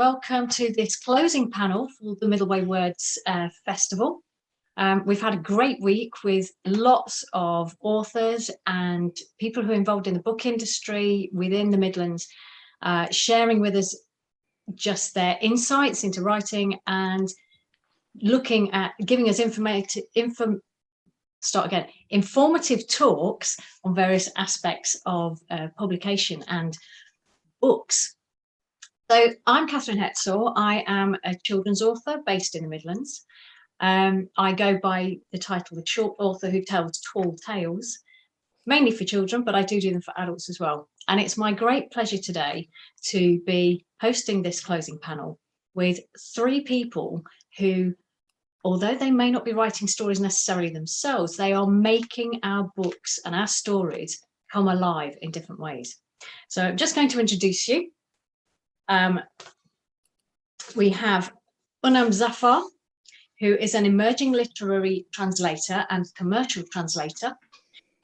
Welcome to this closing panel for the Middle Way Words Festival. We've had a great week with lots of authors and people who are involved in the book industry within the Midlands, sharing with us just their insights into writing and looking at giving us informative talks on various aspects of publication and books. So I'm Catherine Hetzel. I am a children's author based in the Midlands. I go by the title, the short author who tells tall tales, mainly for children, but I do them for adults as well. And it's my great pleasure today to be hosting this closing panel with three people who, although they may not be writing stories necessarily themselves, they are making our books and our stories come alive in different ways. So I'm just going to introduce you. We have Unam Zafar, who is an emerging literary translator and commercial translator,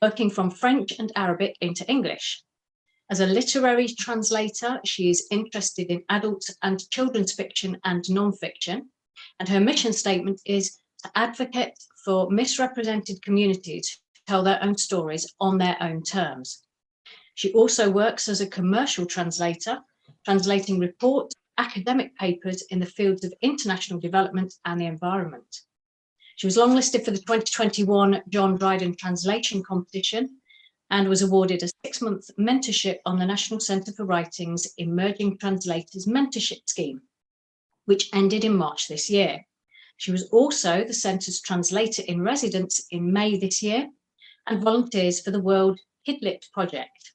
working from French and Arabic into English. As a literary translator, she is interested in adult and children's fiction and non-fiction, and her mission statement is to advocate for misrepresented communities to tell their own stories on their own terms. She also works as a commercial translator, translating reports, academic papers in the fields of international development and the environment. She was longlisted for the 2021 John Dryden Translation Competition and was awarded a 6-month mentorship on the National Centre for Writing's Emerging Translators Mentorship Scheme, which ended in March this year. She was also the Centre's translator in residence in May this year and volunteers for the World Kidlit Project.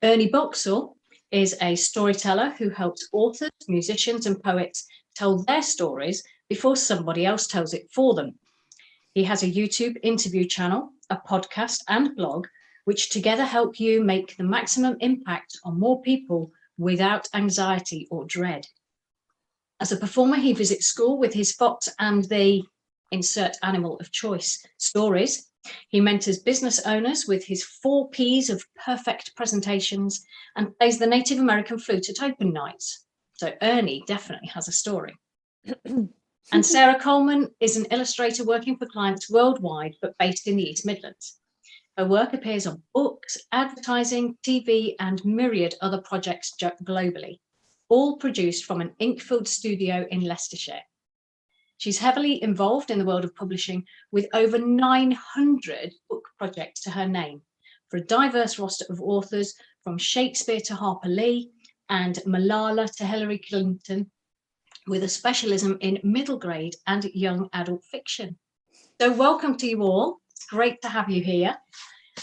Ernie Boxall is a storyteller who helps authors, musicians and poets tell their stories before somebody else tells it for them. He has a YouTube interview channel, a podcast and blog, which together help you make the maximum impact on more people without anxiety or dread. As a performer, he visits school with his fox and the insert animal of choice stories. He mentors business owners with his 4 Ps of perfect presentations and plays the Native American flute at open nights. So Ernie definitely has a story. And Sarah Coleman is an illustrator working for clients worldwide, but based in the East Midlands. Her work appears on books, advertising, TV, and myriad other projects globally, all produced from an ink-filled studio in Leicestershire. She's heavily involved in the world of publishing with over 900 book projects to her name for a diverse roster of authors from Shakespeare to Harper Lee and Malala to Hillary Clinton, with a specialism in middle grade and young adult fiction. So welcome to you all. It's great to have you here.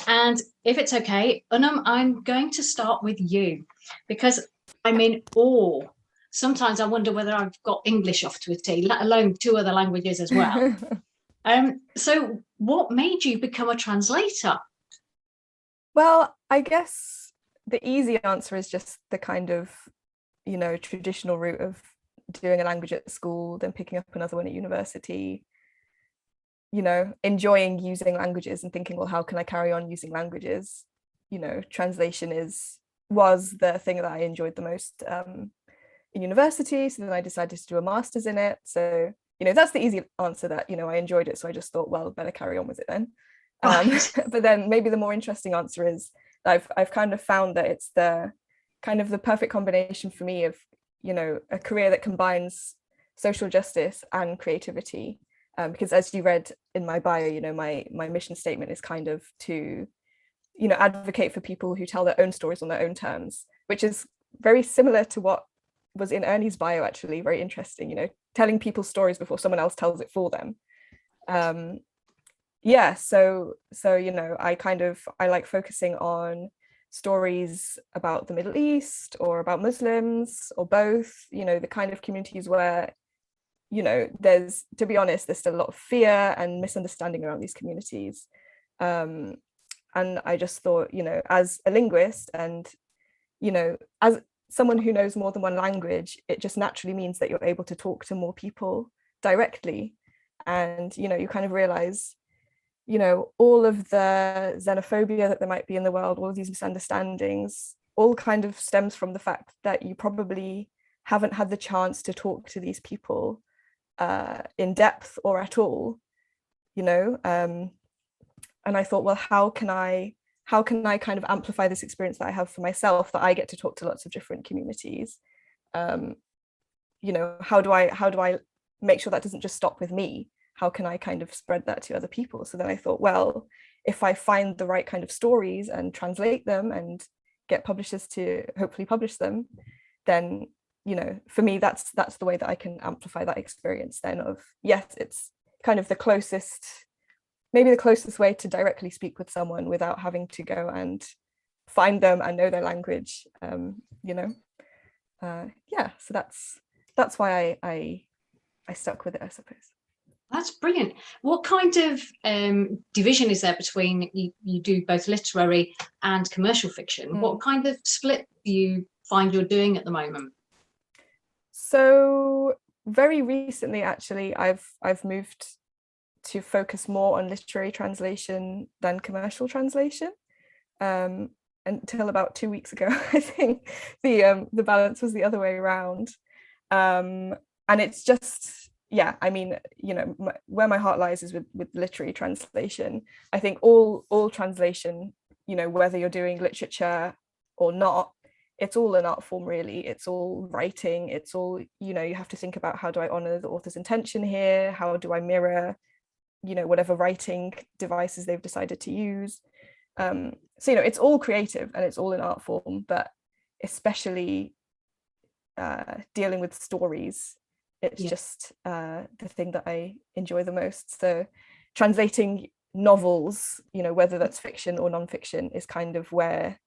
And if it's okay, Unam, I'm going to start with you because I'm in awe. Sometimes I wonder whether I've got English off to a T, let alone 2 other languages as well. So what made you become a translator? Well, I guess the easy answer is just the kind of, traditional route of doing a language at school, then picking up another one at university, enjoying using languages and thinking, well, how can I carry on using languages? Translation was the thing that I enjoyed the most in university. So then I decided to do a master's in it. So, that's the easy answer, that, I enjoyed it. So I just thought, well, better carry on with it then. But then maybe the more interesting answer is I've kind of found that it's the kind of the perfect combination for me of, a career that combines social justice and creativity. Because as you read in my bio, my mission statement is kind of to, advocate for people who tell their own stories on their own terms, which is very similar to what was in Ernie's bio, actually. Very interesting, telling people stories before someone else tells it for them. I like focusing on stories about the Middle East or about Muslims or both, the kind of communities where, there's, to be honest, there's still a lot of fear and misunderstanding around these communities. And I just thought, as a linguist and, as someone who knows more than one language, it just naturally means that you're able to talk to more people directly. And, you kind of realize, all of the xenophobia that there might be in the world, all of these misunderstandings, all kind of stems from the fact that you probably haven't had the chance to talk to these people in depth or at all, you know. And I thought, well, how can I kind of amplify this experience that I have for myself, that I get to talk to lots of different communities? You know, how do I make sure that doesn't just stop with me? How can I kind of spread that to other people? So then I thought, well, if I find the right kind of stories and translate them and get publishers to hopefully publish them, then, you know, for me, that's the way that I can amplify that experience then of, yes, it's kind of the closest, maybe the closest way to directly speak with someone without having to go and find them and know their language, you know. Yeah, so that's why I stuck with it, I suppose. That's brilliant. What kind of division is there between you do both literary and commercial fiction? What kind of split do you find you're doing at the moment? So very recently, actually, I've moved to focus more on literary translation than commercial translation. Until about 2 weeks ago, I think the balance was the other way around. And it's just, yeah, I mean, you know, where my heart lies is with literary translation. I think all translation, you know, whether you're doing literature or not, it's all an art form, really. It's all writing. It's all, you know, you have to think about, how do I honor the author's intention here? How do I mirror, you know, whatever writing devices they've decided to use? So, you know, it's all creative and it's all an art form, but especially dealing with stories, it's just the thing that I enjoy the most. So translating novels, you know, whether that's fiction or non-fiction, is kind of where,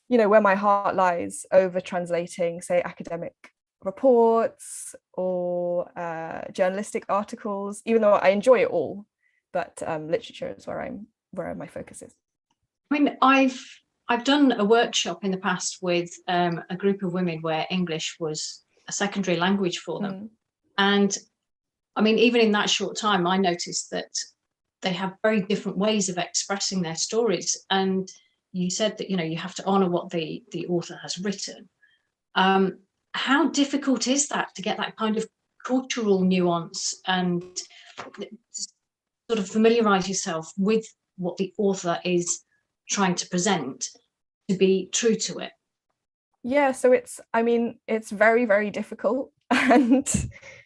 you know, where my heart lies, over translating, say, academic reports or journalistic articles, even though I enjoy it all, but literature is where my focus is. I mean, I've done a workshop in the past with a group of women where English was a secondary language for them. And I mean, even in that short time, I noticed that they have very different ways of expressing their stories. And you said that, you know, you have to honor what the author has written. How difficult is that to get that kind of cultural nuance and sort of familiarize yourself with what the author is trying to present, to be true to it? Yeah, so it's very, very difficult. And,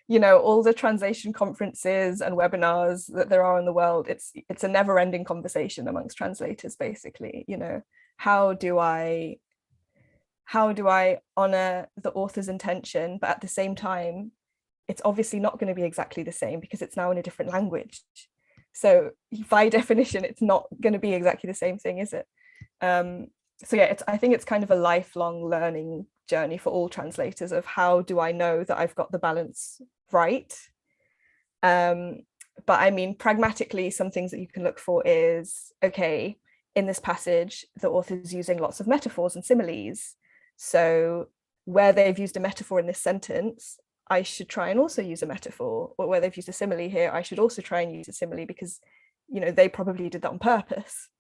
you know, all the translation conferences and webinars that there are in the world, it's a never-ending conversation amongst translators, basically. You know, how do I honor the author's intention, but at the same time, it's obviously not going to be exactly the same because it's now in a different language. So by definition, it's not going to be exactly the same thing, is it? So yeah, I think it's kind of a lifelong learning journey for all translators of, how do I know that I've got the balance right? But I mean, pragmatically, some things that you can look for is, okay, in this passage, the author's using lots of metaphors and similes. So where they've used a metaphor in this sentence, I should try and also use a metaphor. Or where they've used a simile here, I should also try and use a simile, because, you know, they probably did that on purpose.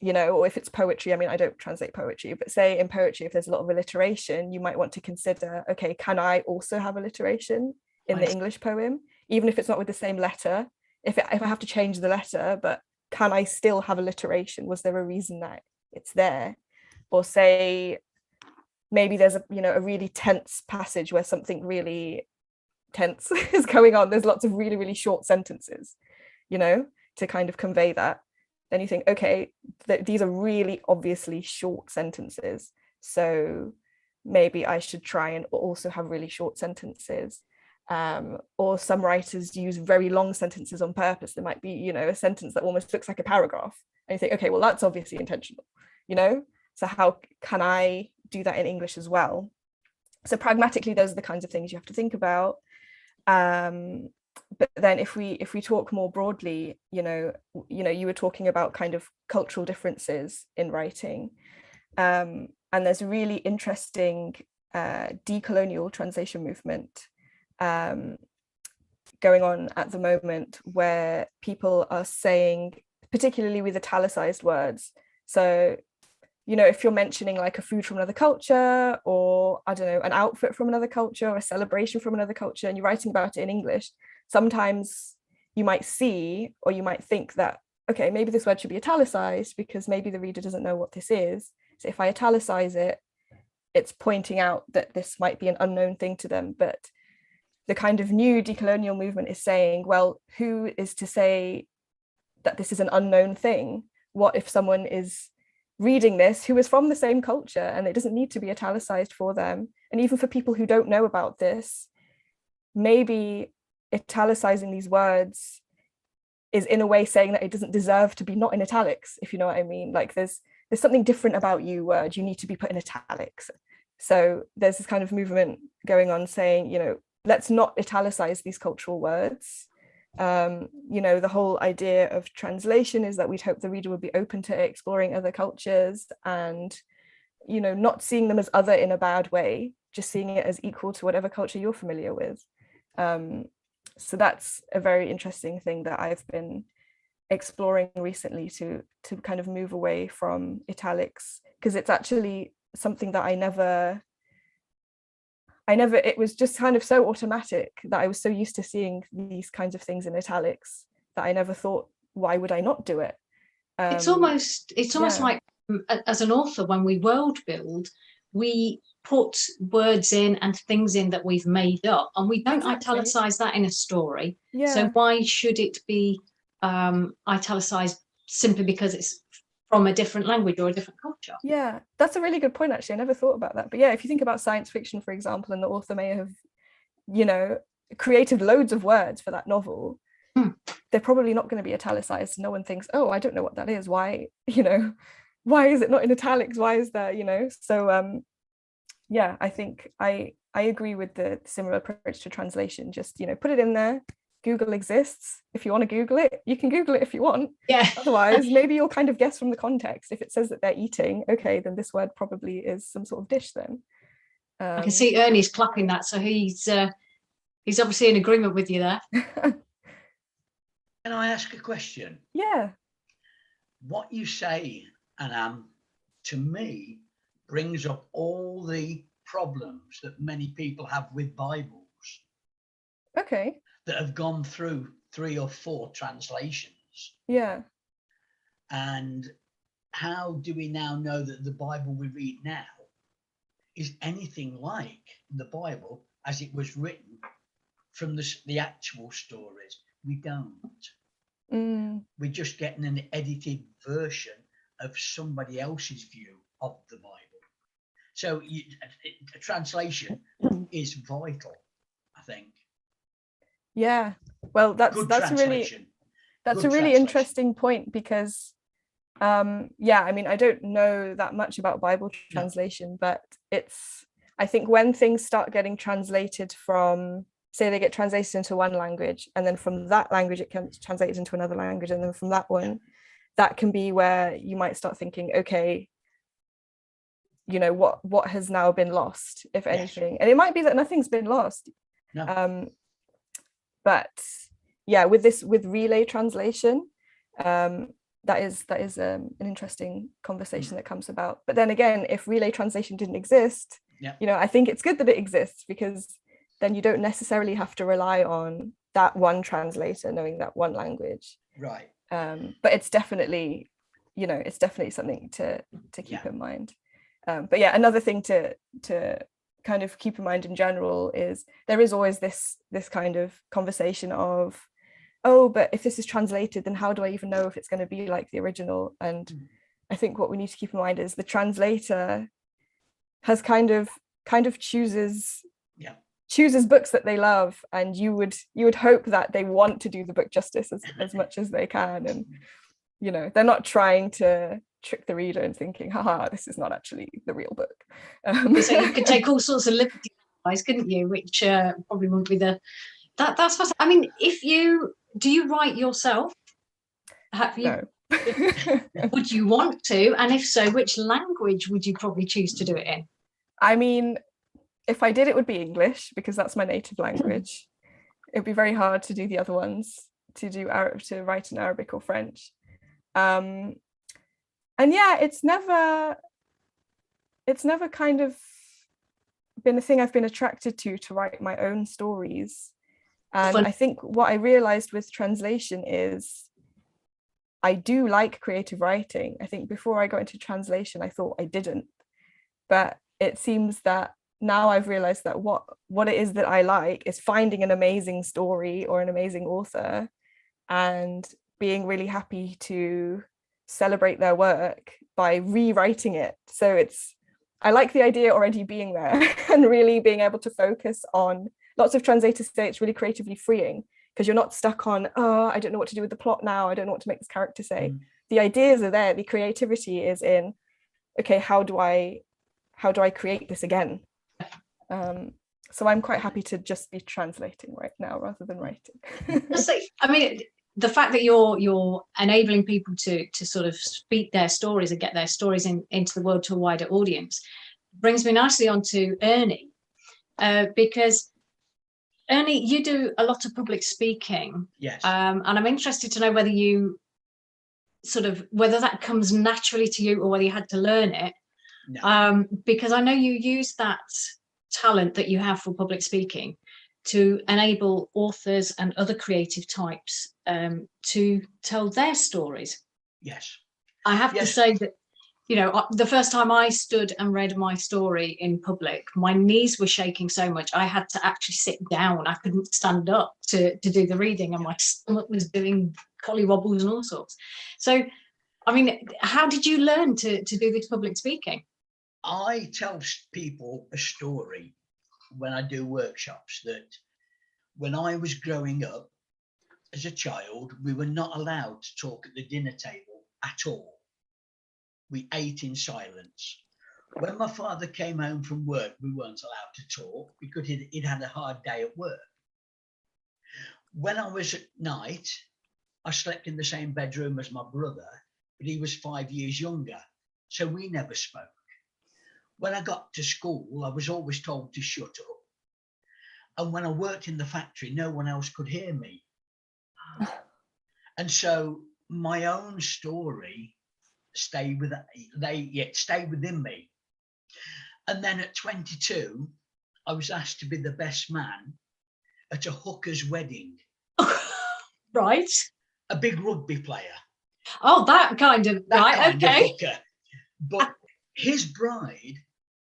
You know, or if it's poetry, I mean, I don't translate poetry, but say in poetry, if there's a lot of alliteration, you might want to consider, okay, can I also have alliteration in the English poem, even if it's not with the same letter? If I have to change the letter, but can I still have alliteration? Was there a reason that it's there? Or say maybe there's a really tense passage where something really tense is going on. There's lots of really, really short sentences, you know, to kind of convey that. Then you think, okay, these are really obviously short sentences, so maybe I should try and also have really short sentences. Or some writers use very long sentences on purpose. There might be, you know, a sentence that almost looks like a paragraph, and you think, okay, well, that's obviously intentional, you know. So how can I do that in English as well? So pragmatically, those are the kinds of things you have to think about. But then if we talk more broadly, you know, you were talking about kind of cultural differences in writing, and there's a really interesting decolonial translation movement going on at the moment, where people are saying, particularly with italicized words, so, you know, if you're mentioning like a food from another culture, or I don't know, an outfit from another culture, or a celebration from another culture, and you're writing about it in English, sometimes you might see, or you might think that, okay, maybe this word should be italicized because maybe the reader doesn't know what this is. So if I italicize it, it's pointing out that this might be an unknown thing to them. But the kind of new decolonial movement is saying, well, who is to say that this is an unknown thing? What if someone is reading this who is from the same culture, and it doesn't need to be italicized for them? And even for people who don't know about this, maybe italicizing these words is in a way saying that it doesn't deserve to be not in italics, if you know what I mean. Like there's something different about you word, you need to be put in italics. So there's this kind of movement going on saying, you know, let's not italicize these cultural words. You know, the whole idea of translation is that we'd hope the reader would be open to exploring other cultures and, you know, not seeing them as other in a bad way, just seeing it as equal to whatever culture you're familiar with. So that's a very interesting thing that I've been exploring recently, to kind of move away from italics, because it's actually something that I never, it was just kind of so automatic that I was so used to seeing these kinds of things in italics that I never thought, why would I not do it? It's almost like, as an author, when we world build, we put words in and things in that we've made up, and we don't italicize that in a story. So why should it be italicized simply because it's from a different language or a different culture? Yeah, that's a really good point, actually. I never thought about that. But yeah, if you think about science fiction, for example, and the author may have, you know, created loads of words for that novel, they're probably not going to be italicized. No one thinks, oh, I don't know what that is. Why, you know, why is it not in italics? Why is there, you know? So yeah, I think I agree with the similar approach to translation. Just, you know, put it in there. Google exists. If you want to Google it, you can Google it if you want. Yeah. Otherwise, maybe you'll kind of guess from the context. If it says that they're eating, okay, then this word probably is some sort of dish then. I can see Ernie's clapping that, so he's obviously in agreement with you there. Can I ask a question? Yeah. What you say, Anam, to me, brings up all the problems that many people have with Bibles. Okay. That have gone through 3 or 4 translations. Yeah. And how do we now know that the Bible we read now is anything like the Bible as it was written from the actual stories? We don't. We're just getting an edited version of somebody else's view of the Bible. So a translation is vital, I think. Yeah, well, that's a really interesting point, because yeah, I mean, I don't know that much about Bible translation, but I think when things start getting translated from, say they get translated into one language, and then from that language it can translate into another language, and then from that one, that can be where you might start thinking, okay, you know, what has now been lost, if anything. And it might be that nothing's been lost. But yeah, with relay translation, that is an interesting conversation that comes about. But then again, if relay translation didn't exist, you know, I think it's good that it exists, because then you don't necessarily have to rely on that one translator knowing that one language. Right. But it's definitely, you know, it's definitely something to keep in mind. But yeah, another thing to kind of keep in mind in general is there is always this kind of conversation of, oh, but if this is translated, then how do I even know if it's going to be like the original? And I think what we need to keep in mind is the translator has kind of chooses books that they love, and you would hope that they want to do the book justice as much as they can, and you know, they're not trying to trick the reader and thinking, haha, this is not actually the real book. So you could take all sorts of liberties, couldn't you? Which probably wouldn't be that's what I mean. Do you write yourself? Have you? No. Would you want to? And if so, which language would you probably choose to do it in? I mean, if I did, it would be English, because that's my native language. It'd be very hard to do the other ones, to write in Arabic or French. And yeah, it's never it's never kind of been a thing I've been attracted to write my own stories. And Fun. I think what I realized with translation is I do like creative writing. I think before I got into translation, I thought I didn't. But it seems that now I've realized that what it is that I like is finding an amazing story or an amazing author and being really happy to celebrate their work by rewriting it. So I like the idea already being there and really being able to focus on, lots of translators say it's really creatively freeing because you're not stuck on, oh, I don't know what to do with the plot now, I don't know what to make this character say. The ideas are there, the creativity is in, okay, how do I create this again? So I'm quite happy to just be translating right now rather than writing. I mean, the fact that you're enabling people to sort of speak their stories and get their stories into the world to a wider audience brings me nicely on to Ernie, because Ernie, you do a lot of public speaking. Yes. And I'm interested to know whether whether that comes naturally to you or whether you had to learn it. No. Because I know you use that talent that you have for public speaking to enable authors and other creative types to tell their stories. Yes. I have to say that, you know, the first time I stood and read my story in public, my knees were shaking so much I had to actually sit down. I couldn't stand up to do the reading, and my stomach was doing collywobbles and all sorts. So, I mean, how did you learn to do this public speaking? I tell people a story when I do workshops that when I was growing up as a child, we were not allowed to talk at the dinner table at all. We ate in silence. When my father came home from work, we weren't allowed to talk because he'd had a hard day at work. When I was at night, I slept in the same bedroom as my brother, but he was 5 years younger, so we never spoke. When I got to school, I was always told to shut up. And when I worked in the factory, no one else could hear me. And so my own story stayed within me. And then at 22, I was asked to be the best man at a hooker's wedding. Right. A big rugby player. Oh, that kind of, that right, kind okay. Of hooker. But his bride,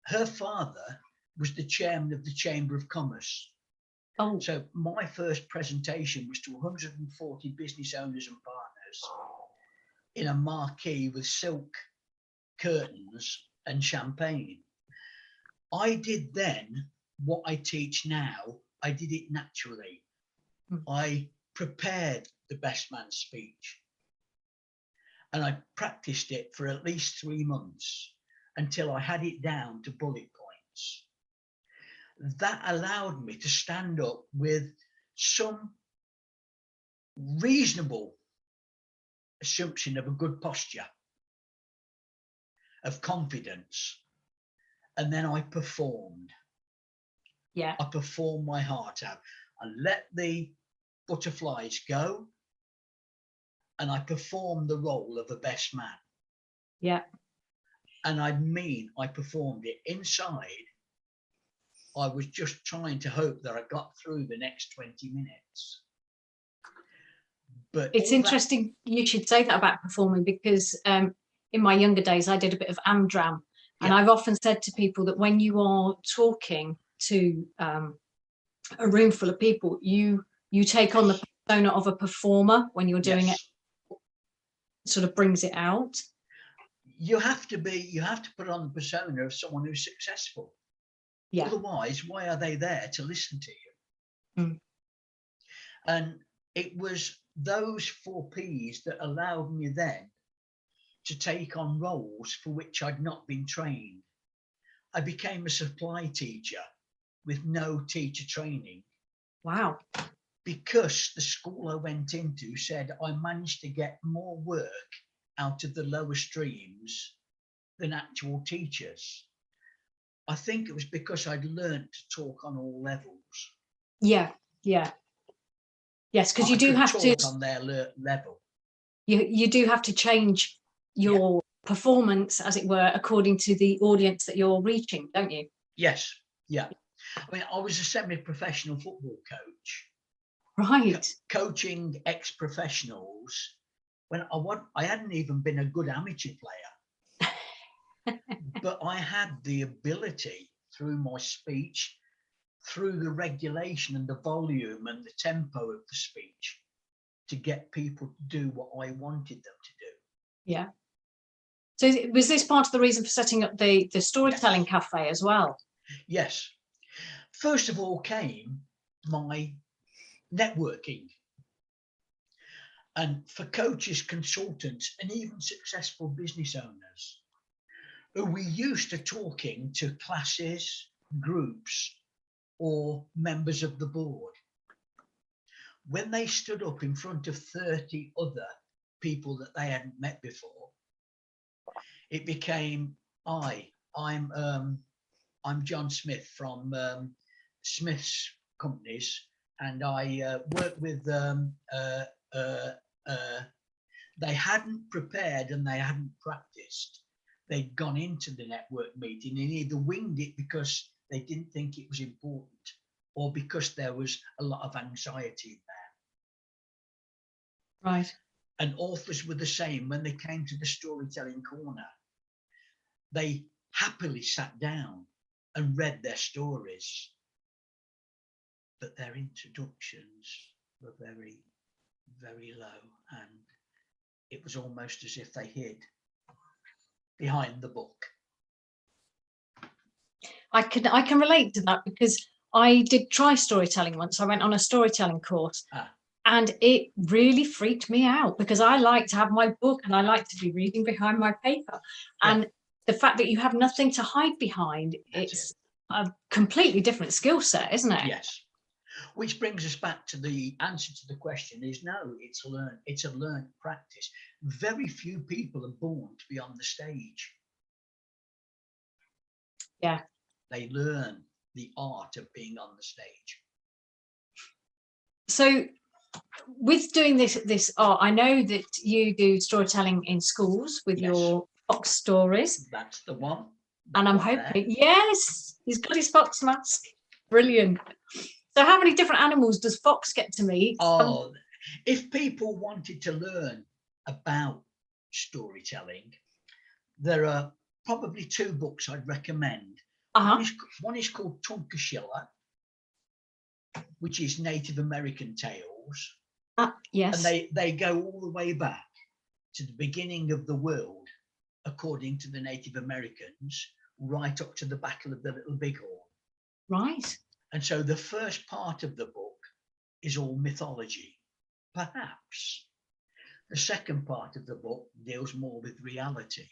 her father, was the chairman of the Chamber of Commerce. Oh. So my first presentation was to 140 business owners and partners in a marquee with silk curtains and champagne. I did then what I teach now. I did it naturally. I prepared the best man speech and I practiced it for at least 3 months until I had it down to bullet points. That allowed me to stand up with some reasonable assumption of a good posture, of confidence. And then I performed. Yeah. I performed my heart out. I let the butterflies go and I performed the role of a best man. Yeah. And I performed it inside. I was just trying to hope that I got through the next 20 minutes. But it's interesting you should say that about performing, because in my younger days, I did a bit of Amdram. And I've often said to people that when you are talking to a room full of people, you take on the persona of a performer when you're doing it. Sort of brings it out. You have to put on the persona of someone who's successful. Yeah. Otherwise, why are they there to listen to you? And it was those 4 Ps that allowed me then to take on roles for which I'd not been trained. I became a supply teacher with no teacher training. Wow. Because the school I went into said I managed to get more work out of the lower streams than actual teachers. I think it was because I'd learned to talk on all levels. Yeah, yeah. Yes, because you do have to talk on their level. You do have to change your performance, as it were, according to the audience that you're reaching, don't you? Yes, yeah. I mean, I was a semi-professional football coach, Right. coaching ex-professionals when I hadn't even been a good amateur player, but I had the ability through my speech, through the regulation and the volume and the tempo of the speech, to get people to do what I wanted them to do. Yeah. So was this part of the reason for setting up the storytelling Yes. cafe as well? Yes. First of all came my networking. And for coaches, consultants, and even successful business owners, who were used to talking to classes, groups, or members of the board, when they stood up in front of 30 other people that they hadn't met before, it became, I'm John Smith from Smith's Companies, and I work with they hadn't prepared and they hadn't practiced. They'd gone into the network meeting and either winged it because they didn't think it was important, or because there was a lot of anxiety there. Right. And authors were the same. When they came to the storytelling corner, they happily sat down and read their stories, but their introductions were very, very low, and it was almost as if they hid behind the book. I can relate to that, because I did try storytelling once. I went on a storytelling course, and it really freaked me out, because I like to have my book and I like to be reading behind my paper. Yeah. And the fact that you have nothing to hide behind, it's a completely different skill set, isn't it? Yes. Which brings us back to the answer to the question is no, it's a learned practice. Very few people are born to be on the stage. Yeah. They learn the art of being on the stage. So with doing this art, I know that you do storytelling in schools with your fox stories. That's the one. And I'm hoping, yes, he's got his fox mask. Brilliant. So how many different animals does Fox get to meet? Oh, if people wanted to learn about storytelling, there are probably 2 books I'd recommend. One is called Tunkashilla, which is Native American tales. Yes. And they go all the way back to the beginning of the world, according to the Native Americans, right up to the Battle of the Little Bighorn. Right. And so the first part of the book is all mythology, perhaps. The second part of the book deals more with reality.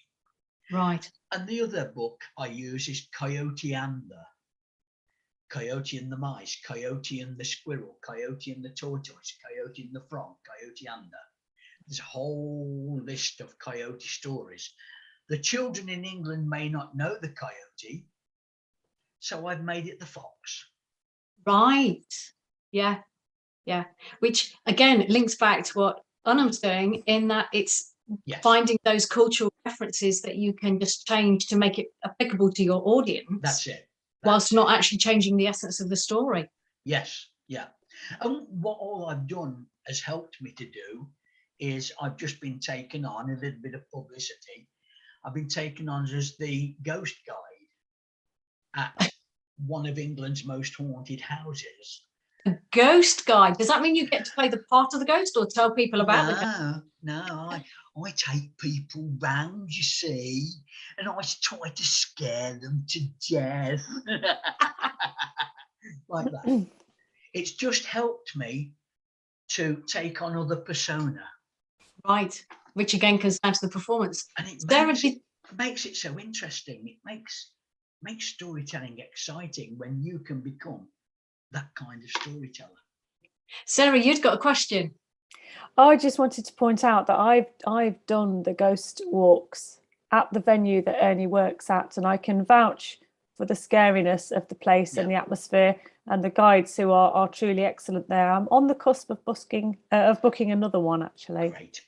Right. And the other book I use is Coyote and Coyote and the Mice, Coyote and the Squirrel, Coyote and the Tortoise, Coyote and the Frog, Coyote and There's a whole list of coyote stories. The children in England may not know the coyote, so I've made it the fox. Right. Yeah. Yeah. Which again links back to what Unum's doing, in that it's finding those cultural references that you can just change to make it applicable to your audience. That's it. Whilst not actually changing the essence of the story. Yes. Yeah. And what all I've done has helped me to do is I've just been taken on a little bit of publicity. I've been taken on as the ghost guide at one of England's most haunted houses. A ghost guide? Does that mean you get to play the part of the ghost or tell people about the ghost? No, I take people round, you see, and I try to scare them to death. Like that. It's just helped me to take on other persona. Right. Which again comes down to the performance. And it makes it so interesting. It makes storytelling exciting when you can become that kind of storyteller. Sarah, you'd got a question. I just wanted to point out that I've done the ghost walks at the venue that Ernie works at, and I can vouch for the scariness of the place and the atmosphere, and the guides who are truly excellent there. I'm on the cusp of booking another one, actually. Great.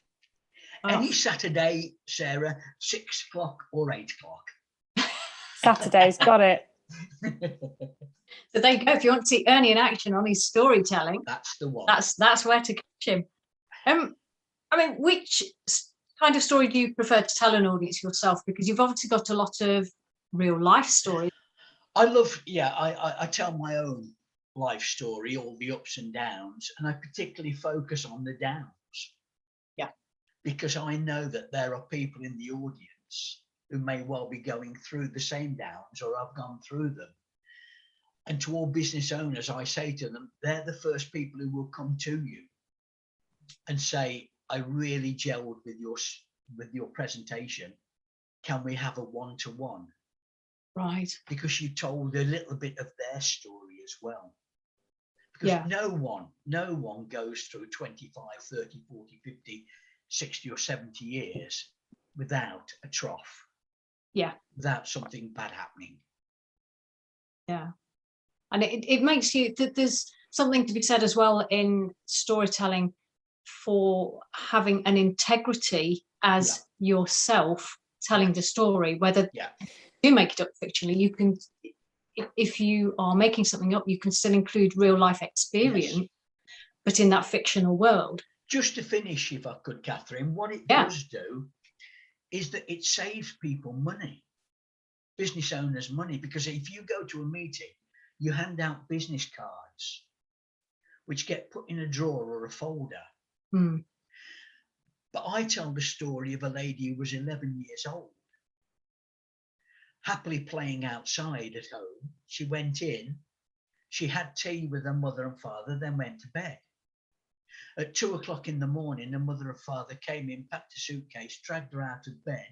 Any Saturday, Sarah, 6 o'clock or 8 o'clock. Saturday's got it. So there you go. If you want to see Ernie in action on his storytelling, That's the one. that's where to catch him. I mean, which kind of story do you prefer to tell an audience yourself? Because you've obviously got a lot of real life stories. I love, I tell my own life story, all the ups and downs, and I particularly focus on the downs. Yeah. Because I know that there are people in the audience who may well be going through the same downs or have gone through them. And to all business owners, I say to them, they're the first people who will come to you and say, I really gelled with your presentation. Can we have a one-to-one? Right. Because you told a little bit of their story as well. Because no one goes through 25, 30, 40, 50, 60 or 70 years without a trough. Yeah. Without something bad happening. Yeah. And it makes you, there's something to be said as well in storytelling for having an integrity as yourself telling the story, whether you make it up fictionally, you can, if you are making something up, you can still include real life experience, but in that fictional world. Just to finish, if I could, Catherine, what it does do is that it saves people money, business owners money, because if you go to a meeting, you hand out business cards, which get put in a drawer or a folder. Mm. But I tell the story of a lady who was 11 years old, happily playing outside at home. She went in, she had tea with her mother and father, then went to bed. At 2 o'clock in the morning, the mother and father came in, packed a suitcase, dragged her out of bed.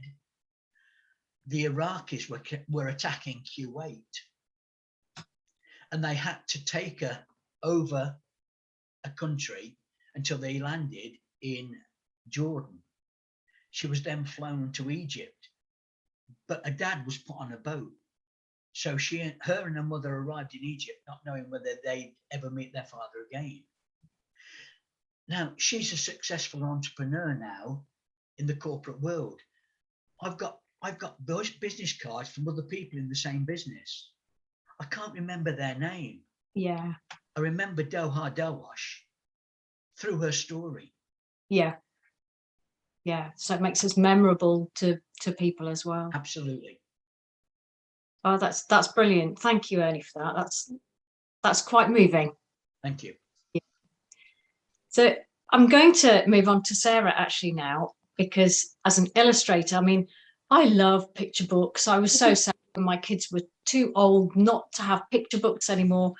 The Iraqis were attacking Kuwait, and they had to take her over a country until they landed in Jordan. She was then flown to Egypt, but her dad was put on a boat. So her and her mother arrived in Egypt, not knowing whether they'd ever meet their father again. Now, she's a successful entrepreneur now in the corporate world. I've got business cards from other people in the same business. I can't remember their name. Yeah. I remember Doha Dawash through her story. Yeah. Yeah. So it makes us memorable to people as well. Absolutely. Oh, that's brilliant. Thank you, Ernie, for that. That's quite moving. Thank you. Yeah. So I'm going to move on to Sarah actually now, because as an illustrator, I mean, I love picture books. I was so sad when my kids were too old not to have picture books anymore.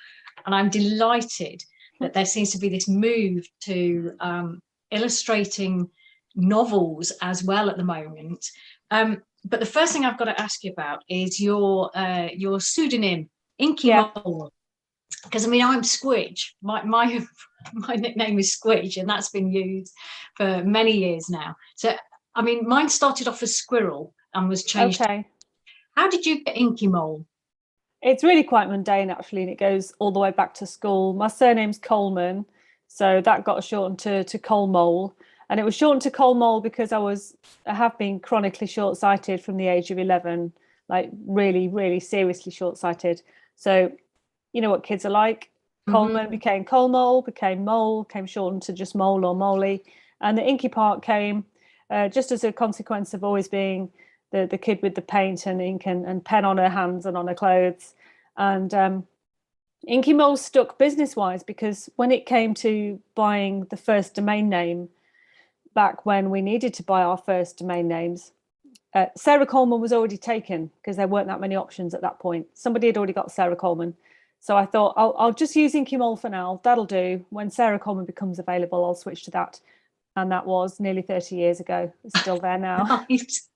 And I'm delighted that there seems to be this move to illustrating novels as well at the moment. But the first thing I've got to ask you about is your pseudonym, Inky Mole. Because I mean, I'm Squidge. My nickname is Squidge, and that's been used for many years now. So I mean, mine started off as Squirrel and was changed. Okay. How did you get Inky Mole? It's really quite mundane, actually, and it goes all the way back to school. My surname's Coleman, so that got shortened to Cole Mole. And it was shortened to Cole Mole because I have been chronically short-sighted from the age of 11, like really, really seriously short-sighted. So you know what kids are like. Coleman became Cole Mole, became Mole, came shortened to just Mole or Moley. And the Inky part came just as a consequence of always being the kid with the paint and ink and pen on her hands and on her clothes. And Inky Mole stuck business-wise because when it came to buying the first domain name, back when we needed to buy our first domain names, Sarah Coleman was already taken because there weren't that many options at that point. Somebody had already got Sarah Coleman. So I thought, I'll just use Inky Mole for now. That'll do. When Sarah Coleman becomes available, I'll switch to that. And that was nearly 30 years ago. It's still there now. Nice.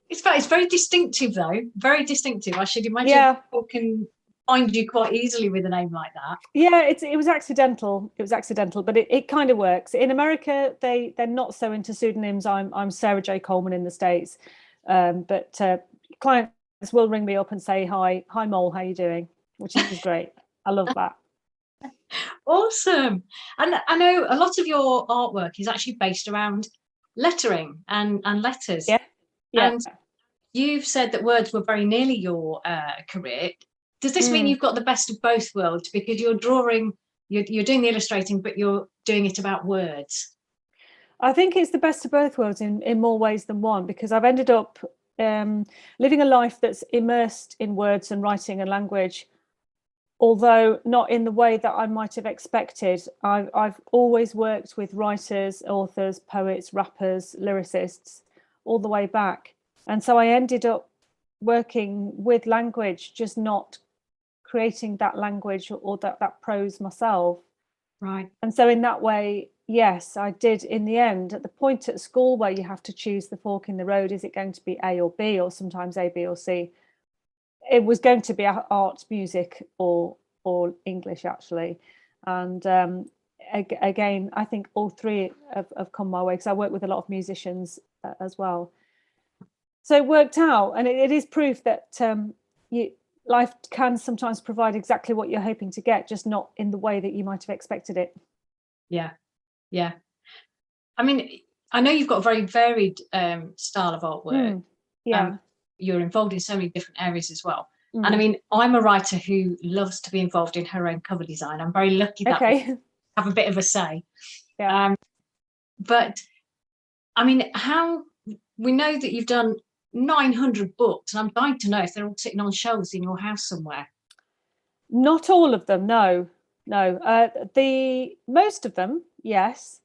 It's very distinctive, though. Very distinctive. I should imagine people can find you quite easily with a name like that. Yeah, it was accidental. It was accidental, but it kind of works. In America, they're not so into pseudonyms. I'm Sarah J. Coleman in the States, but clients will ring me up and say, hi Mole, how you doing? Which is great. I love that. Awesome. And I know a lot of your artwork is actually based around lettering and letters. Yeah. Yeah. And you've said that words were very nearly your career. Does this mean you've got the best of both worlds, because you're drawing, you're doing the illustrating, but you're doing it about words? I think it's the best of both worlds in more ways than one, because I've ended up living a life that's immersed in words and writing and language, although not in the way that I might have expected. I've always worked with writers, authors, poets, rappers, lyricists, all the way back. And so I ended up working with language, just not creating that language or that prose myself. Right. And so in that way, yes, I did in the end, at the point at school where you have to choose the fork in the road, is it going to be A or B, or sometimes A, B or C? It was going to be art, music or English, actually. And again, I think all three have come my way, because I work with a lot of musicians as well. So it worked out, and it is proof that life can sometimes provide exactly what you're hoping to get, just not in the way that you might have expected it. Yeah. Yeah. I mean, I know you've got a very varied style of artwork. Yeah. You're involved in so many different areas as well. Mm. And I mean, I'm a writer who loves to be involved in her own cover design. I'm very lucky that I have a bit of a say. Yeah. But I mean, we know that you've done 900 books, and I'm dying to know if they're all sitting on shelves in your house somewhere. Not all of them, no. The most of them, yes.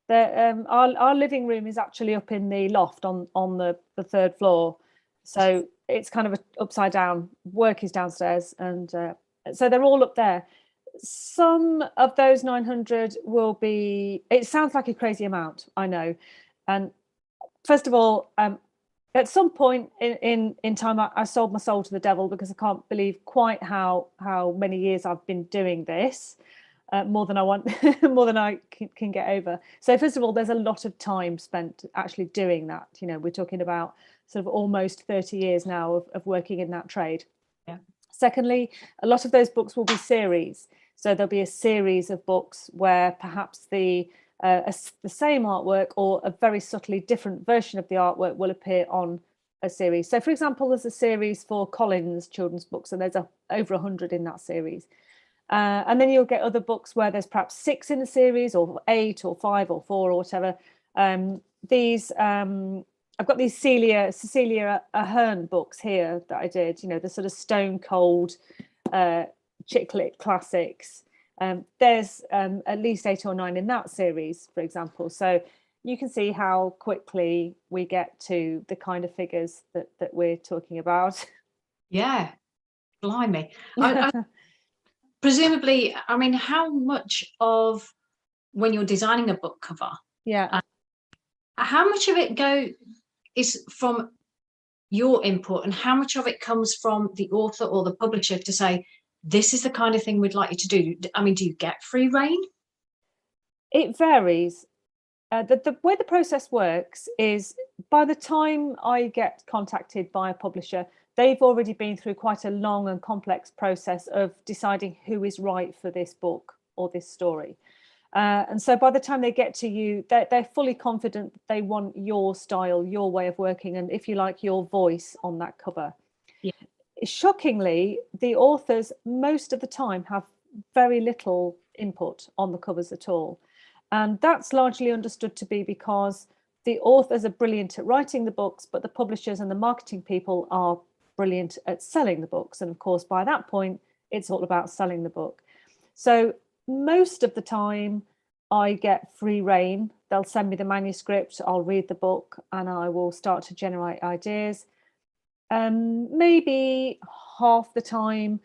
Our living room is actually up in the loft on the third floor, so it's kind of a upside down. Work is downstairs, and so they're all up there. Some of those 900 will be, it sounds like a crazy amount, I know. And first of all, at some point in time, I sold my soul to the devil, because I can't believe quite how many years I've been doing this, more than I want, more than I can get over. So first of all, there's a lot of time spent actually doing that. You know, we're talking about sort of almost 30 years now of working in that trade. Yeah. Secondly, a lot of those books will be series. So there'll be a series of books where perhaps the same artwork or a very subtly different version of the artwork will appear on a series. So for example, there's a series for Collins children's books, and there's over 100 in that series. And then you'll get other books where there's perhaps 6 in the series, or 8 or 5 or 4 or whatever. I've got these Cecilia Ahern books here that I did, you know, the sort of stone cold chick lit classics. There's at least 8 or 9 in that series, for example. So you can see how quickly we get to the kind of figures that we're talking about. Yeah, blimey. Presumably, I mean, how much of, when you're designing a book cover, how much of it is from your input, and how much of it comes from the author or the publisher to say, this is the kind of thing we'd like you to do? I mean, do you get free rein? It varies. The way the process works is, by the time I get contacted by a publisher, they've already been through quite a long and complex process of deciding who is right for this book or this story. And so by the time they get to you, they're fully confident that they want your style, your way of working, and if you like, your voice on that cover. Yeah. Shockingly, the authors most of the time have very little input on the covers at all. And that's largely understood to be because the authors are brilliant at writing the books, but the publishers and the marketing people are brilliant at selling the books. And of course, by that point, it's all about selling the book. So most of the time I get free rein. They'll send me the manuscript, I'll read the book, and I will start to generate ideas. Maybe half the time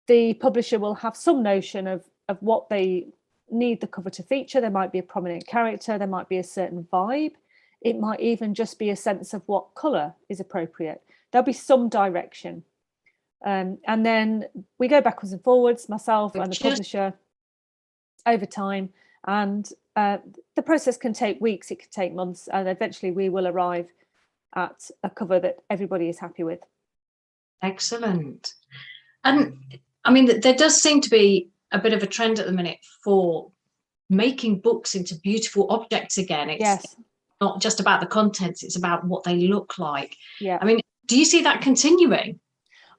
the publisher will have some notion of what they need the cover to feature. There might be a prominent character, there might be a certain vibe. It might even just be a sense of what colour is appropriate. There'll be some direction. And then we go backwards and forwards, myself and the publisher, over time. And the process can take weeks, it can take months, and eventually we will arrive at a cover that everybody is happy with. Excellent. And I mean, there does seem to be a bit of a trend at the minute for making books into beautiful objects again. Yes. not just about the contents, it's about what they look like. Yeah. I mean, do you see that continuing?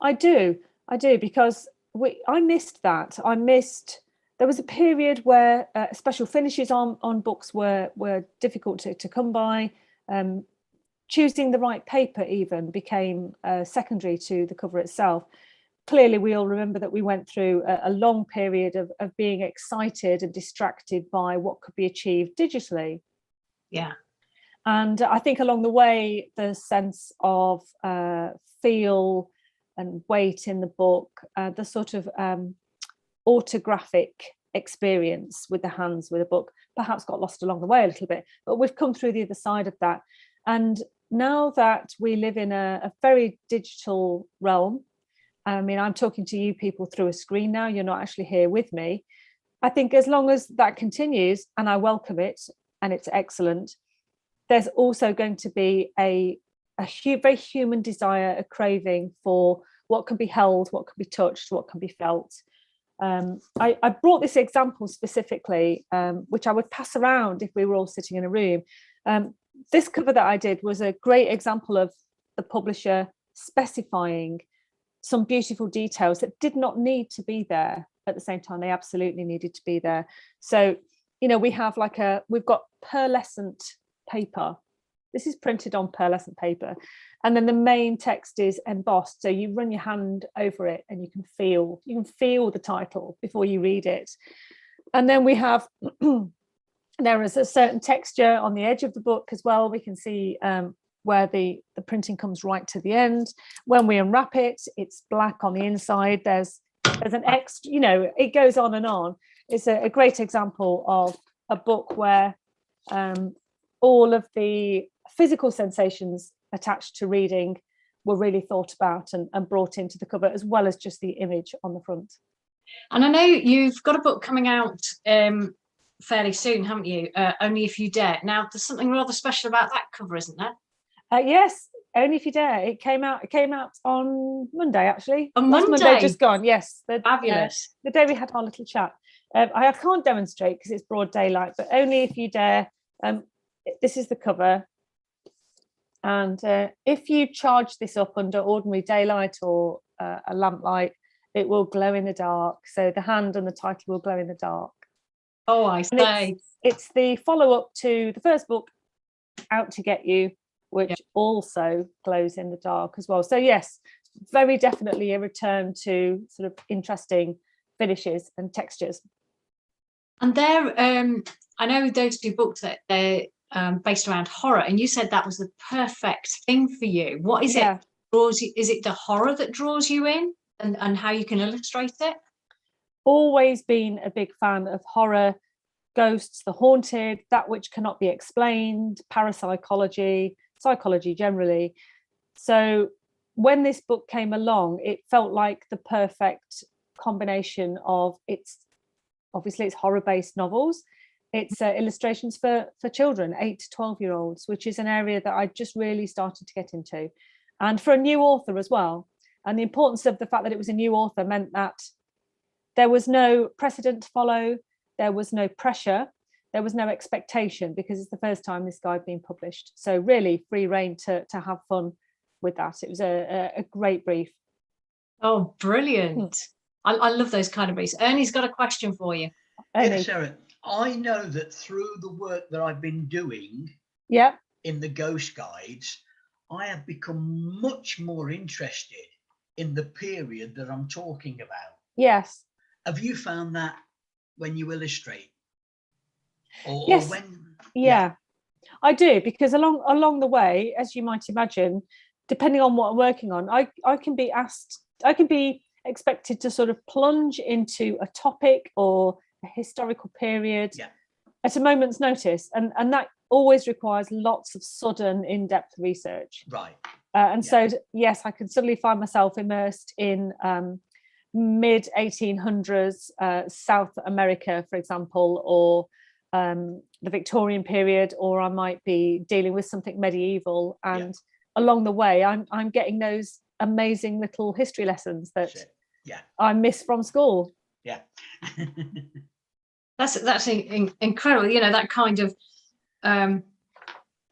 I do, because I missed that. There was a period where special finishes on books were difficult to come by. Choosing the right paper even became secondary to the cover itself. Clearly, we all remember that we went through a long period of being excited and distracted by what could be achieved digitally. Yeah. And I think along the way, the sense of feel and weight in the book, the sort of autographic experience with the hands with a book perhaps got lost along the way a little bit, but we've come through the other side of that. And now that we live in a very digital realm, I mean, I'm talking to you people through a screen now, you're not actually here with me. I think as long as that continues, and I welcome it, and it's excellent, there's also going to be a very human desire, a craving for what can be held, what can be touched, what can be felt. I brought this example specifically, which I would pass around if we were all sitting in a room. This cover that I did was a great example of the publisher specifying some beautiful details that did not need to be there. At the same time, they absolutely needed to be there. So, you know, we've got pearlescent paper. This is printed on pearlescent paper. And then the main text is embossed. So you run your hand over it and you can feel the title before you read it. And then we have, there is a certain texture on the edge of the book as well. We can see where the printing comes right to the end. When we unwrap it, it's black on the inside. There's an extra, you know, it goes on and on. It's a great example of a book where all of the physical sensations attached to reading were really thought about and brought into the cover, as well as just the image on the front. And I know you've got a book coming out fairly soon, haven't you? Only If You Dare. Now, there's something rather special about that cover, isn't there? Yes, Only If You Dare. It came out on Monday, actually. On Last Monday? Monday just gone, yes. Fabulous. The day we had our little chat. I can't demonstrate because it's broad daylight, but Only If You Dare. This is the cover. And if you charge this up under ordinary daylight or a lamplight, it will glow in the dark. So the hand and the title will glow in the dark. Oh, I say. It's the follow-up to the first book, Out to Get You, which also glows in the dark as well. So yes, very definitely a return to sort of interesting finishes and textures. And there, I know those two books that they're based around horror, and you said that was the perfect thing for you. What is it draws you? Is it the horror that draws you in, and how you can illustrate it? Always been a big fan of horror, ghosts, the haunted, that which cannot be explained, parapsychology, psychology generally. So when this book came along, it felt like the perfect combination of it's horror-based novels. It's illustrations for children, 8 to 12-year-olds, which is an area that I just really started to get into. And for a new author as well. And the importance of the fact that it was a new author meant that there was no precedent to follow, there was no pressure, there was no expectation, because it's the first time this guy had been published. So really free rein to have fun with that. It was a great brief. Oh, brilliant. I love those kind of briefs. Ernie's got a question for you. Yes, Sarah. I know that through the work that I've been doing in the ghost guides, I have become much more interested in the period that I'm talking about. Yes. Have you found that when you illustrate? Yes. Or when? Yeah, I do, because along the way, as you might imagine, depending on what I'm working on, I can be expected to sort of plunge into a topic or a historical period at a moment's notice, and that always requires lots of sudden in-depth research. Right. So yes, I can suddenly find myself immersed in mid 1800s South America, for example, or the Victorian period, or I might be dealing with something medieval, and along the way I'm getting those amazing little history lessons that I miss from school. That's incredible. You know, that kind of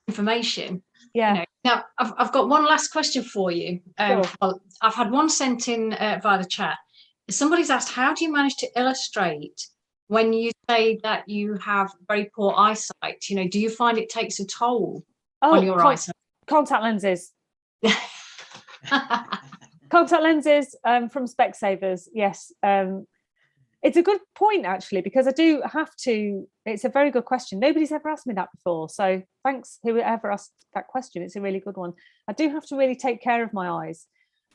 information. Yeah. You know. Now, I've got one last question for you. Sure. Well, I've had one sent in via the chat. Somebody's asked, how do you manage to illustrate when you say that you have very poor eyesight? You know, do you find it takes a toll on your eyesight? Contact lenses. Contact lenses from Specsavers, yes. It's a good point, actually, because I do have to, it's a very good question. Nobody's ever asked me that before. So thanks, whoever asked that question. It's a really good one. I do have to really take care of my eyes.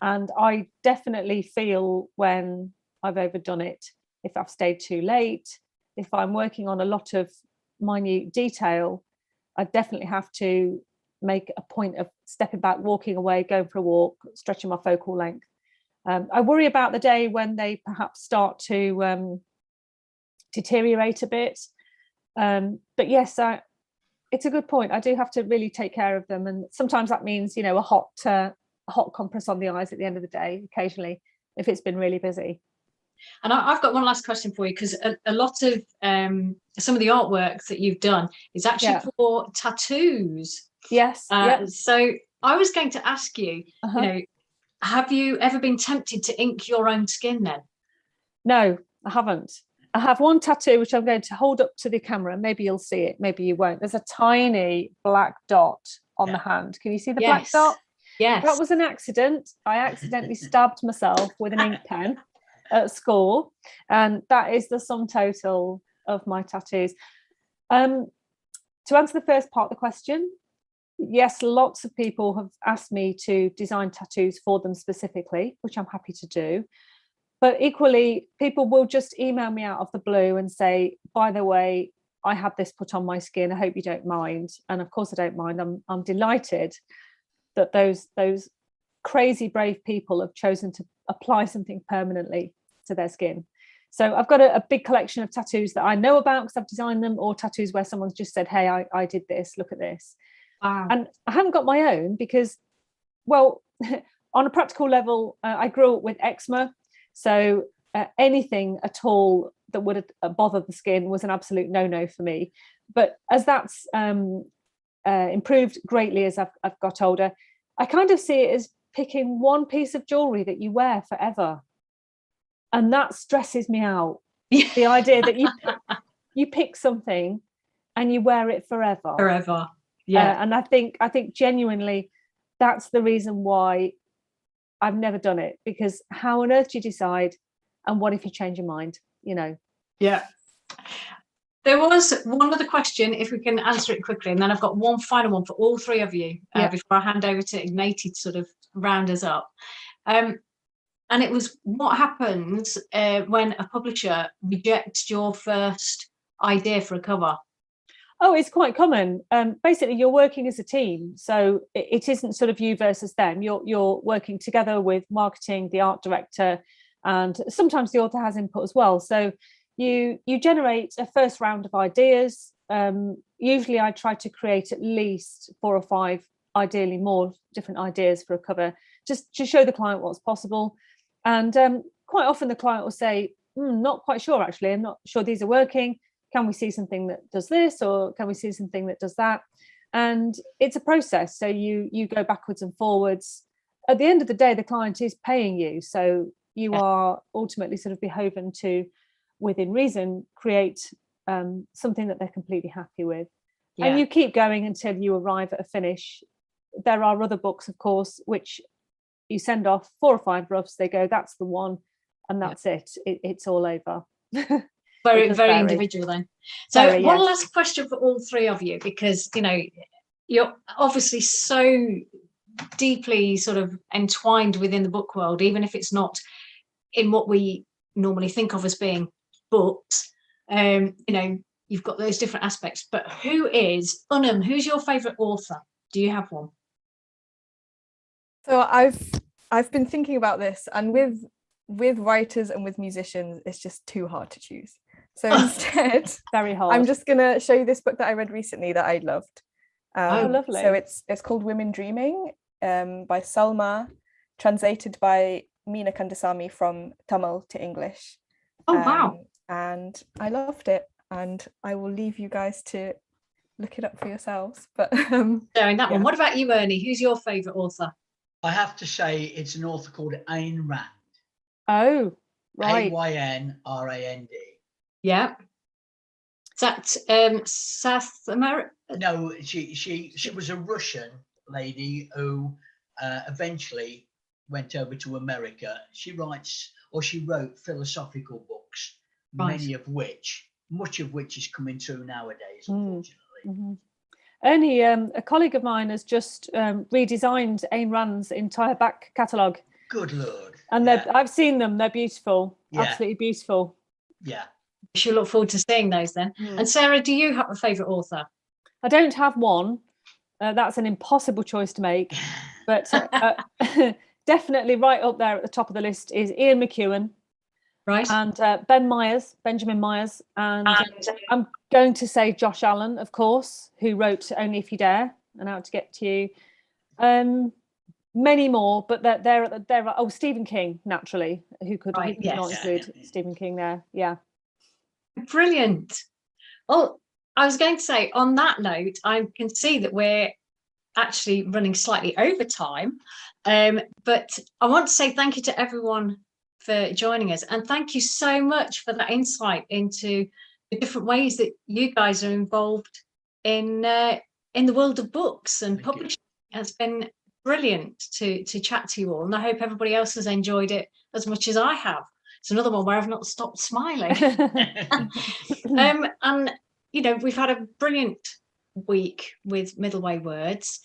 And I definitely feel when I've overdone it, if I've stayed too late, if I'm working on a lot of minute detail, I definitely have to make a point of stepping back, walking away, going for a walk, stretching my focal length. I worry about the day when they perhaps start to deteriorate a bit. But yes, it's a good point. I do have to really take care of them. And sometimes that means, you know, a hot compress on the eyes at the end of the day, occasionally, if it's been really busy. And I've got one last question for you, because a lot of some of the artwork that you've done is actually for tattoos. Yes. So I was going to ask you, you know, have you ever been tempted to ink your own skin then? No, I haven't. I have one tattoo, which I'm going to hold up to the camera. Maybe you'll see it, maybe you won't. There's a tiny black dot on the hand. Can you see the black dot? Yes. That was an accident. I accidentally stabbed myself with an ink pen at school. And that is the sum total of my tattoos. To answer the first part of the question, yes, lots of people have asked me to design tattoos for them specifically, which I'm happy to do. But equally, people will just email me out of the blue and say, by the way, I had this put on my skin. I hope you don't mind. And of course, I don't mind. I'm delighted that those crazy brave people have chosen to apply something permanently to their skin. So I've got a big collection of tattoos that I know about because I've designed them, or tattoos where someone's just said, hey, I did this, look at this. Wow. And I haven't got my own because, well, on a practical level, I grew up with eczema. So anything at all that would bother the skin was an absolute no-no for me. But as that's improved greatly as I've got older, I kind of see it as picking one piece of jewelry that you wear forever. And that stresses me out. The idea that you pick something and you wear it forever. Forever. Yeah. And I think genuinely that's the reason why I've never done it, because how on earth do you decide, and what if you change your mind, you know? Yeah. There was one other question, if we can answer it quickly, and then I've got one final one for all three of you before I hand over to Ignaty to sort of round us up. And it was, what happens when a publisher rejects your first idea for a cover? Oh, it's quite common. Basically, you're working as a team, so it isn't sort of you versus them. You're working together with marketing, the art director, and sometimes the author has input as well. So you generate a first round of ideas. Usually, I try to create at least 4 or 5, ideally more different ideas for a cover, just to show the client what's possible. And quite often, the client will say, "Not quite sure. Actually, I'm not sure these are working. Can we see something that does this, or can we see something that does that?" And it's a process. So you go backwards and forwards. At the end of the day, the client is paying you. So you are ultimately sort of beholden to, within reason, create something that they're completely happy with. Yeah. And you keep going until you arrive at a finish. There are other books, of course, which you send off 4 or 5 roughs. They go, that's the one. And that's it. It's all over. Very individual then. So one last question for all three of you, because you know you're obviously so deeply sort of entwined within the book world, even if it's not in what we normally think of as being books. You know, you've got those different aspects. But who's your favorite author? Do you have one? So I've been thinking about this, and with writers and with musicians, it's just too hard to choose. So instead, very hard. I'm just gonna show you this book that I read recently that I loved. Oh, lovely. So it's called Women Dreaming, by Salma, translated by Meena Kandasamy from Tamil to English. Oh wow. And I loved it, and I will leave you guys to look it up for yourselves. But Sharing that one. Yeah. What about you, Ernie? Who's your favourite author? I have to say it's an author called Ayn Rand. Oh, right. Ayn Rand. Yeah. Is that South America? No, she was a Russian lady who eventually went over to America. She wrote philosophical books, Right. much of which is coming through nowadays, Mm. unfortunately. Mhm. Ernie, a colleague of mine has just redesigned Ayn Rand's entire back catalogue. Good Lord. And I've seen them. They're beautiful. Yeah. Absolutely beautiful. Yeah. We should look forward to seeing those then. Mm. And Sarah, do you have a favourite author? I don't have one. That's an impossible choice to make. But definitely right up there at the top of the list is Ian McEwan Right. and Benjamin Myers. And I'm going to say Josh Allen, of course, who wrote Only If You Dare and Out to Get You. Many more, but they're oh, Stephen King, naturally. Who could Right, not yes. include Yeah. Stephen King there? Yeah. Brilliant. Well, I was going to say, on that note, I can see that we're actually running slightly over time. But I want to say thank you to everyone for joining us. And thank you so much for that insight into the different ways that you guys are involved in the world of books and Thank you. publishing. It's been brilliant to chat to you all. And I hope everybody else has enjoyed it as much as I have. It's another one where I've not stopped smiling. And, you know, we've had a brilliant week with Middleway Words.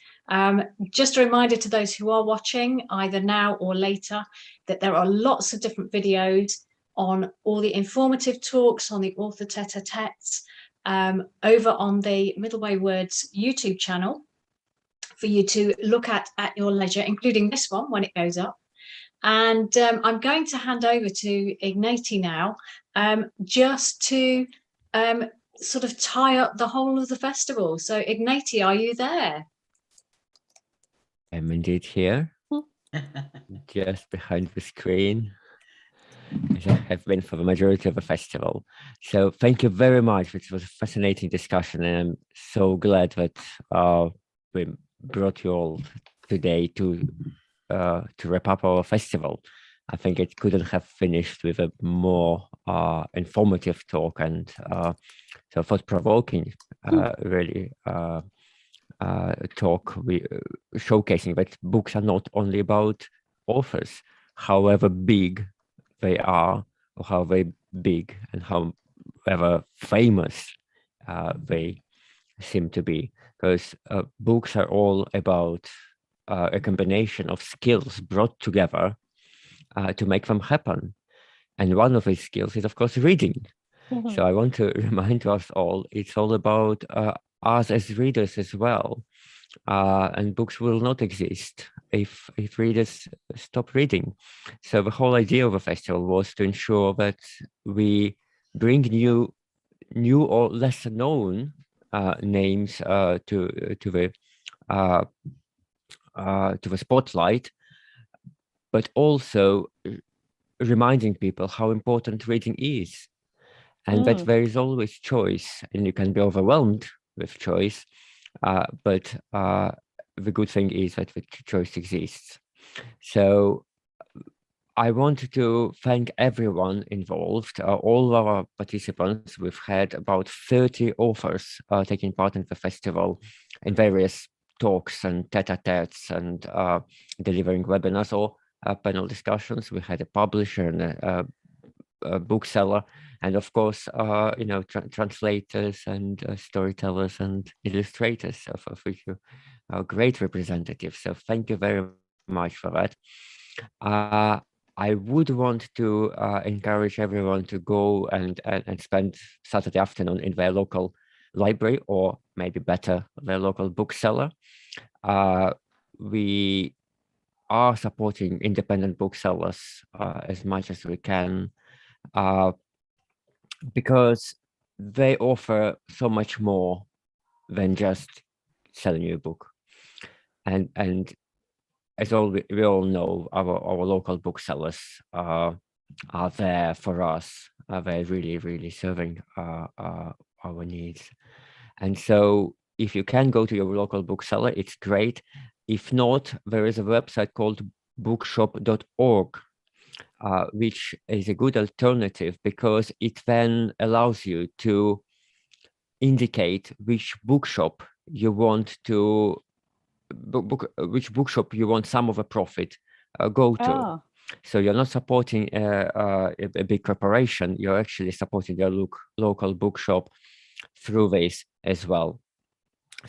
Just a reminder to those who are watching, either now or later, that there are lots of different videos on all the informative talks, on the author tete-a-tetes, over on the Middleway Words YouTube channel for you to look at your leisure, including this one when it goes up. And I'm going to hand over to Ignati now, just to sort of tie up the whole of the festival. So Ignati, are you there? I'm indeed here, just behind the screen, as I have been for the majority of the festival. So thank you very much. It was a fascinating discussion, and I'm so glad that we brought you all today to wrap up our festival. I think it couldn't have finished with a more informative talk and so thought-provoking, really talk, showcasing that books are not only about authors, however big they are, or how very big and however famous they seem to be, because books are all about a combination of skills brought together to make them happen. And one of these skills is, of course, reading. So I want to remind us all, it's all about us as readers as well. And books will not exist if readers stop reading. So the whole idea of the festival was to ensure that we bring new or lesser known names to the spotlight, but also reminding people how important reading is, and that there is always choice, and you can be overwhelmed with choice, but the good thing is that the choice exists. So I want to thank everyone involved, all our participants. We've had about 30 authors taking part in the festival in various talks and tete-a-tetes and delivering webinars or panel discussions. We had a publisher and a bookseller, and of course, translators and storytellers and illustrators, of which you are great representatives. So thank you very much for that. I would want to encourage everyone to go and spend Saturday afternoon in their local library, or maybe better, their local bookseller. We are supporting independent booksellers as much as we can, because they offer so much more than just selling you a book. And as we all know, our local booksellers are there for us. They're really, really serving our needs. And so if you can go to your local bookseller, it's great. If not, there is a website called bookshop.org, which is a good alternative because it then allows you to indicate which bookshop you want to which bookshop you want some of the profit go to. Ah, So you're not supporting a big corporation, you're actually supporting your local bookshop through this as well.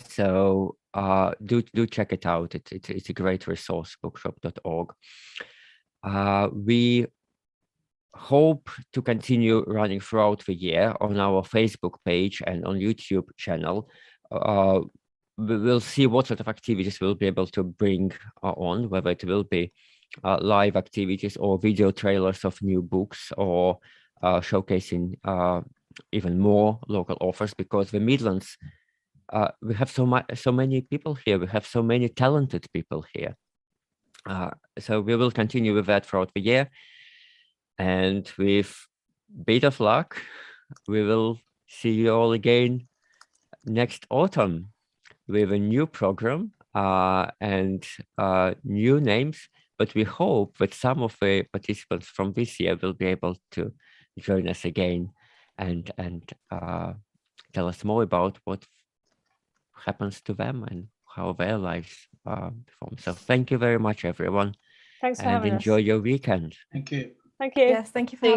So do check it out. It's a great resource, bookshop.org. We hope to continue running throughout the year on our Facebook page and on YouTube channel. We'll see what sort of activities we'll be able to bring on, whether it will be live activities or video trailers of new books, or showcasing even more local authors, because the Midlands, we have so many people here. We have so many talented people here. So we will continue with that throughout the year. And with a bit of luck, we will see you all again next autumn with a new program and new names. But we hope that some of the participants from this year will be able to join us again and tell us more about what happens to them and how their lives perform. So thank you very much, everyone. thanks for And having enjoy us. your weekend. Thank you. Thank you. Yes, thank you for having